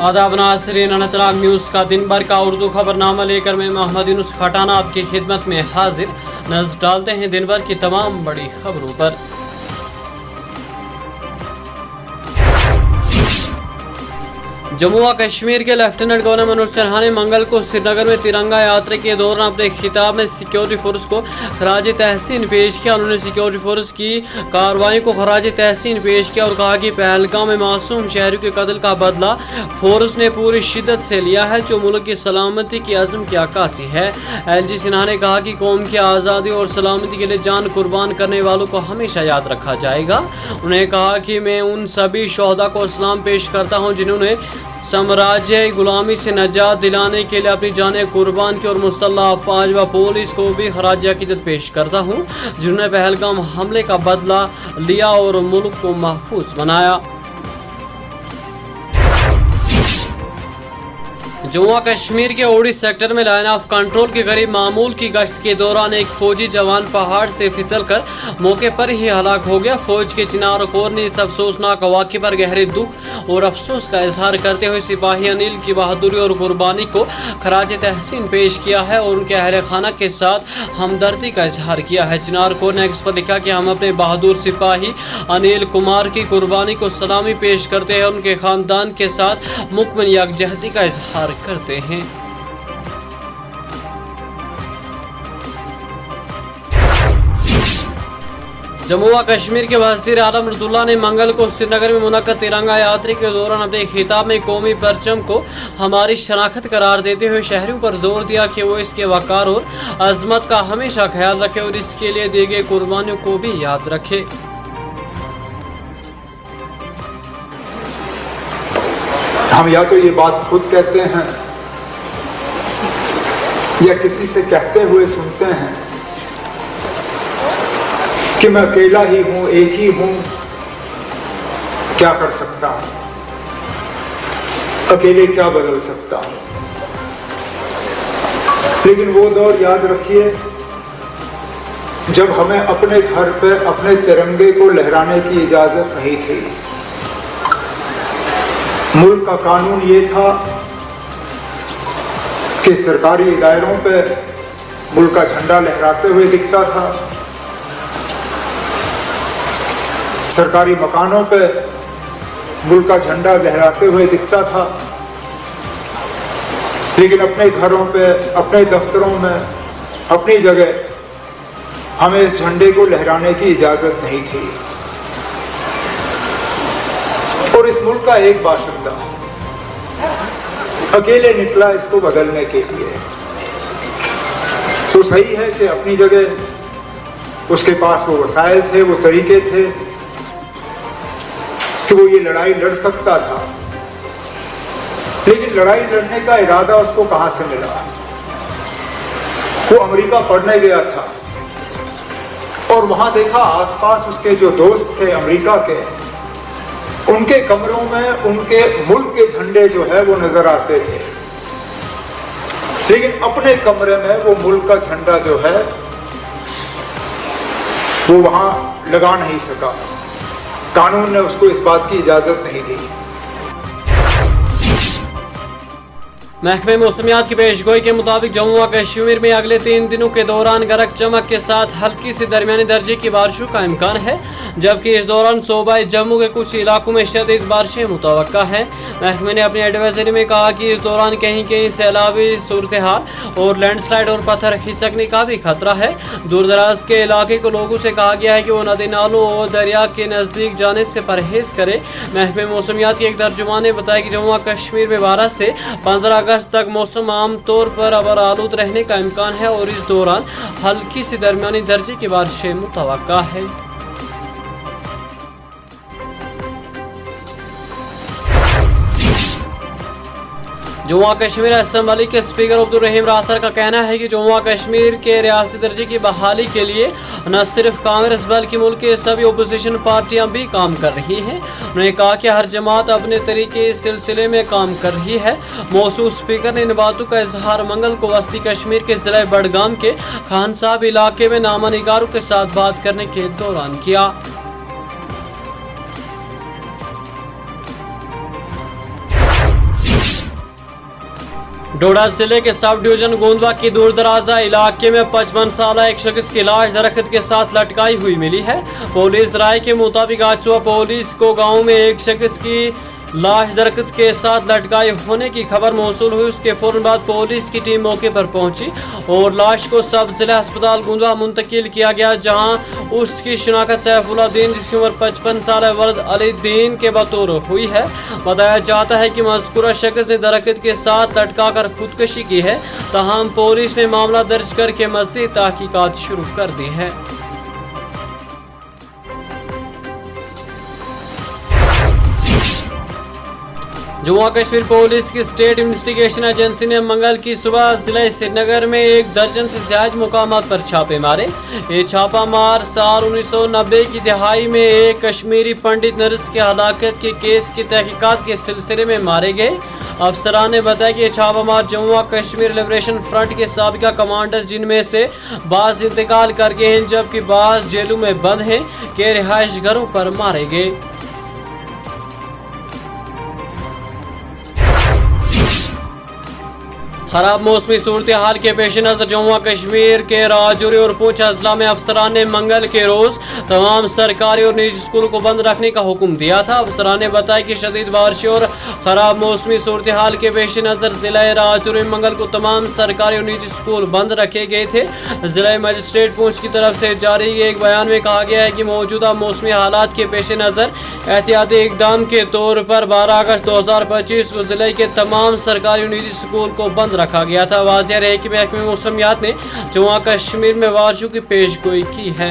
आदाब नाज़रीन, अनंतनाग न्यूज़ का दिन भर का उर्दू खबरनामा लेकर मैं मोहम्मद यूनुस खटाना आपकी खिदमत में हाजिर। नजर डालते हैं दिन भर की तमाम बड़ी खबरों पर। जम्मू व कश्मीर के लेफ्टिनेंट गवर्नर मनोज सिन्हा ने मंगल को श्रीनगर में तिरंगा यात्रा के दौरान अपने खिताब में सिक्योरिटी फोर्स को खराज तहसीन पेश किया। उन्होंने सिक्योरिटी फोर्स की कार्रवाई को खराज तहसीन पेश किया और कहा कि पहलगाम में मासूम शहरियों के कत्ल का बदला फोर्स ने पूरी शिद्दत से लिया है, जो मुल्क की सलामती की अज़्म की अक्कासी है। LG सिन्हा ने कहा कि कौम की आज़ादी और सलामती के लिए जान कुर्बान करने वालों को हमेशा याद रखा जाएगा। उन्होंने कहा कि मैं उन सभी शोहदा को सलाम पेश करता हूँ जिन्होंने साम्राज्य गुलामी से नजात दिलाने के लिए अपनी जानें कुर्बान की, और मुसल्लह अफवाज व पुलिस को भी खराज अकीदत पेश करता हूँ जिन्होंने पहलगाम हमले का बदला लिया और मुल्क को महफूज बनाया। जम्मू कश्मीर के ओडी सेक्टर में लाइन ऑफ कंट्रोल के करीब मामूल की गश्त के दौरान एक फौजी जवान पहाड़ से फिसलकर मौके पर ही हलाक हो गया। फौज के चिनार कोर ने इस अफसोसनाक वाक़े पर गहरे दुख और अफसोस का इजहार करते हुए सिपाही अनिल की बहादुरी और कुर्बानी को खराज तहसीन पेश किया है और उनके अहल खाना के साथ हमदर्दी का इजहार किया है। चिनार कोर ने एक्स पर लिखा कि हम अपने बहादुर सिपाही अनिल कुमार की कुर्बानी को सलामी पेश करते हैं, उनके खानदान के साथ मुकम्मल यकजहती का इजहार करते हैं। जम्मू व कश्मीर के वज़ीर आलम अब्दुल्ला ने मंगल को श्रीनगर में मुनक्कद तिरंगा यात्रा के दौरान अपने खिताब में कौमी परचम को हमारी शनाख्त करार देते हुए शहरियों पर जोर दिया कि वो इसके वक़ार और अजमत का हमेशा ख्याल रखें और इसके लिए दी गई कुर्बानियों को भी याद रखें। हम या तो ये बात खुद कहते हैं या किसी से कहते हुए सुनते हैं कि मैं अकेला ही हूं, एक ही हूं, क्या कर सकता हूं, अकेले क्या बदल सकता हूं। लेकिन वो दौर याद रखिए जब हमें अपने घर पर अपने तिरंगे को लहराने की इजाजत नहीं थी। मुल्क का कानून ये था कि सरकारी इदारों पे मुल्क का झंडा लहराते हुए दिखता था, सरकारी मकानों पे मुल्क का झंडा लहराते हुए दिखता था, लेकिन अपने घरों पे, अपने दफ्तरों में, अपनी जगह हमें इस झंडे को लहराने की इजाजत नहीं थी। और इस मुल्क का एक बाशिंदा अकेले निकला इसको बदलने के लिए। तो सही है कि अपनी जगह उसके पास वो वसाइल थे, वो तरीके थे कि वो ये लड़ाई लड़ सकता था, लेकिन लड़ाई लड़ने का इरादा उसको कहां से मिला? वो अमेरिका पढ़ने गया था और वहां देखा आसपास उसके जो दोस्त थे अमेरिका के, उनके कमरों में उनके मुल्क के झंडे जो है वो नजर आते थे, लेकिन अपने कमरे में वो मुल्क का झंडा जो है वो वहां लगा नहीं सका। कानून ने उसको इस बात की इजाजत नहीं दी। महकमे मौसमियात की पेशगोई के मुताबिक जम्मू व कश्मीर में अगले 3 दिनों के दौरान गरज चमक के साथ हल्की से दरमियानी दर्जे की बारिशों का इम्कान है, जबकि इस दौरान सूबाए जम्मू के कुछ इलाकों में शदीद बारिशें मुतवक्का है। महकमे ने अपनी एडवाइजरी में कहा कि इस दौरान कहीं कहीं सैलाबी सूरत हाल और लैंडस्लाइड और पत्थर खिसकने का भी खतरा है। दूर दराज के इलाके को लोगों से कहा गया है कि वो नदी नालों और दरिया के नज़दीक जाने से परहेज करें। महकमे मौसमियात के एक तर्जुमान ने बताया कि जम्मू व कश्मीर में 12 से 15 अगस्त तक मौसम आमतौर पर अबर आलूद रहने का इम्कान है और इस दौरान हल्की से दरमियानी दर्जे की बारिशें मुतवक्का है। जम्मू व कश्मीर असेंबली के स्पीकर अब्दुल रहीम राथर का कहना है कि जम्मू व कश्मीर के रियासती दर्जे की बहाली के लिए न सिर्फ कांग्रेस बल्कि मुल्क के सभी ओपोजिशन पार्टियां भी काम कर रही हैं। उन्होंने कहा कि हर जमात अपने तरीके इस सिलसिले में काम कर रही है। मौसूल स्पीकर ने इन बातों का इजहार मंगल को वस्ती कश्मीर के जिला बडगाम के खान साहब इलाके में नामा निगारों के साथ बात करने के दौरान किया। डोडा जिले के सब डिवीजन गोंदवा की दूर दराजा इलाके में 55 साल एक शख्स की लाश दरख्त के साथ लटकाई हुई मिली है। पुलिस राय के मुताबिक आज सुबह पुलिस को गांव में एक शख्स की लाश दरख्त के साथ लटकाई होने की खबर मौसूल हुई। उसके फौरन बाद पुलिस की टीम मौके पर पहुंची और लाश को सब जिला अस्पताल गोंदवा मुंतकिल किया गया, जहां उसकी शिनाख्त सैफुल्लादीन जिसकी उम्र 55 साल वर्द अली दीन के बतौर हुई है। बताया जाता है कि मज़कूरा शख्स ने दरख्त के साथ लटकाकर खुदकुशी की है। ताहम पुलिस ने मामला दर्ज करके मज़ीद तहकीकात शुरू कर दी है। जम्मू कश्मीर पुलिस की स्टेट इन्वेस्टिगेशन एजेंसी ने मंगल की सुबह जिला श्रीनगर में 1 दर्जन से ज्यादा मुकामात पर छापे मारे। ये छापा मार साल 1990 की दिहाई में एक कश्मीरी पंडित नर्स की हलाकत के केस की तहकीकात के सिलसिले में मारे गए। अफसरान ने बताया कि छापा मार जम्मू कश्मीर लिबरेशन फ्रंट के साबिका कमांडर, जिनमें से बाज इंतकाल कर गए हैं जबकि बाज जेलों में बंद हैं, के रिहाइश घरों पर मारे गए। खराब मौसमी सूरत हाल के पेश नजर जम्मू कश्मीर के राजौरी और पूंछ अजला में अफसरान ने मंगल के रोज तमाम सरकारी और निजी स्कूलों को बंद रखने का हुक्म दिया था। अफसरान ने बताया कि शदीद बारिश और खराब मौसमी सूरत हाल के पेश नजर जिला राजौरी में मंगल को तमाम सरकारी और निजी स्कूल बंद रखे गए थे। जिला मजिस्ट्रेट पूंछ की तरफ से जारी एक बयान में कहा गया है कि मौजूदा मौसमी हालात के पेश नजर एहतियाती इकदाम के तौर पर 12 अगस्त 2025 को जिले के तमाम सरकारी और निजी स्कूल को बंद रखा गया था। वाज़ेह है कि महकमे मौसमियात ने जम्मू कश्मीर में बारिशों की पेशगोई की है।